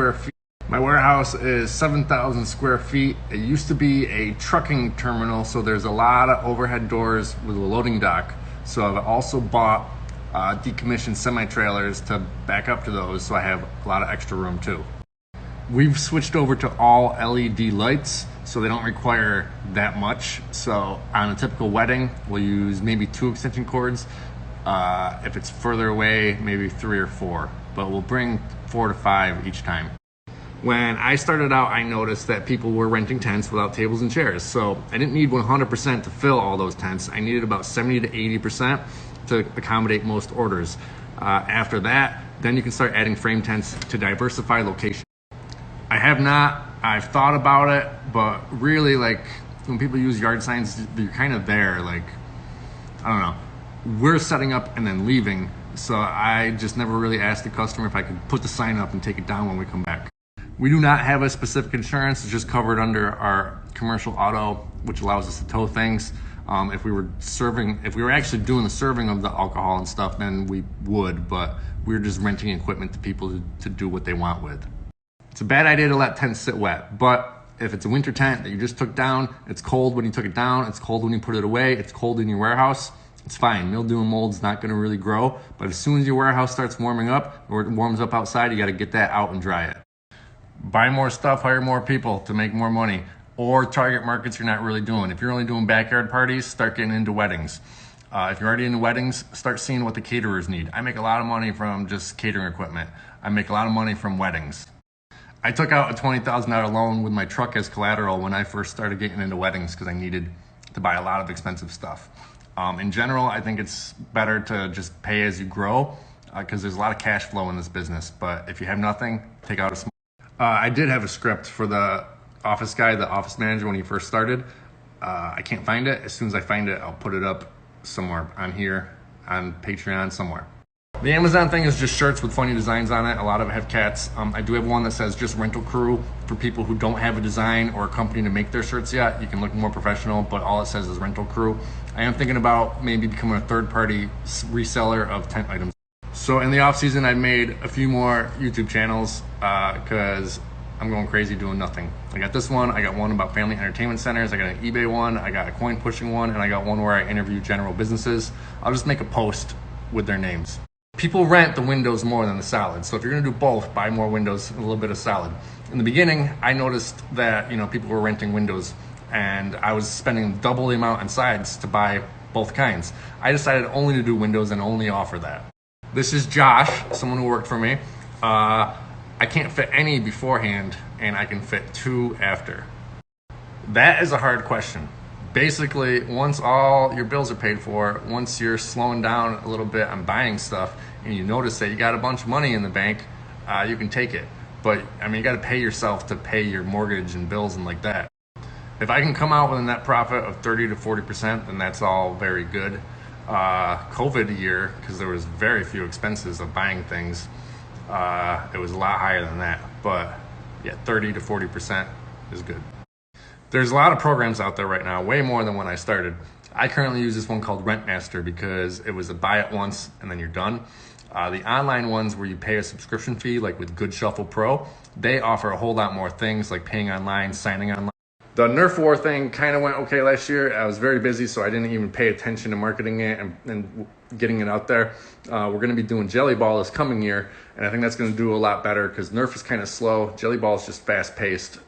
square feet. My warehouse is 7,000 square feet. It used to be a trucking terminal, so there's a lot of overhead doors with a loading dock. So I've also bought decommissioned semi-trailers to back up to those, so I have a lot of extra room too. We've switched over to all LED lights, so they don't require that much. So on a typical wedding, we'll use maybe 2 extension cords. If it's further away, maybe 3 or 4, but we'll bring 4 to 5 each time. When I started out, I noticed that people were renting tents without tables and chairs. So I didn't need 100% to fill all those tents. I needed about 70 to 80% to accommodate most orders. After that, then you can start adding frame tents to diversify location. I've thought about it, but really, like, when people use yard signs, you're kind of there, like, I don't know. We're setting up and then leaving, so I just never really asked the customer if I could put the sign up and take it down when we come back. We do not have a specific insurance. It's just covered under our commercial auto, which allows us to tow things. If we were actually doing the serving of the alcohol and stuff, then we would, but we're just renting equipment to people to do what they want with. It's a bad idea to let tents sit wet, but if it's a winter tent that you just took down, it's cold when you took it down, it's cold when you put it away, it's cold in your warehouse, it's fine. Mildew and mold's not gonna really grow, but as soon as your warehouse starts warming up, or it warms up outside, you gotta get that out and dry it. Buy more stuff, hire more people to make more money, or target markets you're not really doing. If you're only doing backyard parties, start getting into weddings. If you're already into weddings, start seeing what the caterers need. I make a lot of money from just catering equipment. I make a lot of money from weddings. I took out a $20,000 loan with my truck as collateral when I first started getting into weddings because I needed to buy a lot of expensive stuff. In general, I think it's better to just pay as you grow because there's a lot of cash flow in this business. But if you have nothing, take out a small. I did have a script for the office guy, the office manager, when he first started. I can't find it. As soon as I find it, I'll put it up somewhere on here, on Patreon, somewhere. The Amazon thing is just shirts with funny designs on it. A lot of it have cats. I do have one that says just rental crew for people who don't have a design or a company to make their shirts yet. You can look more professional, but all it says is rental crew. I am thinking about maybe becoming a third-party reseller of tent items. So in the off season, I made a few more YouTube channels because I'm going crazy doing nothing. I got this one, I got one about family entertainment centers, I got an eBay one, I got a coin pushing one, and I got one where I interview general businesses. I'll just make a post with their names. People rent the windows more than the salad. So if you're gonna do both, buy more windows and a little bit of salad. In the beginning, I noticed that people were renting windows and I was spending double the amount on sides to buy both kinds. I decided only to do windows and only offer that. This is Josh, someone who worked for me. I can't fit any beforehand and I can fit 2 after. That is a hard question. Basically, once all your bills are paid for, once you're slowing down a little bit on buying stuff and you notice that you got a bunch of money in the bank, you can take it. But I mean, you gotta pay yourself to pay your mortgage and bills and like that. If I can come out with a net profit of 30 to 40%, then that's all very good. COVID year, because there was very few expenses of buying things, it was a lot higher than that, but yeah, 30 to 40% is good. There's a lot of programs out there right now, way more than when I started. I currently use this one called Rentmaster because it was a buy it once and then you're done. The online ones where you pay a subscription fee, like with Good Shuffle Pro, they offer a whole lot more things like paying online, signing online. The Nerf War thing kind of went okay last year. I was very busy, so I didn't even pay attention to marketing it and getting it out there. We're going to be doing Jelly Ball this coming year, and I think that's going to do a lot better because Nerf is kind of slow. Jelly Ball is just fast-paced.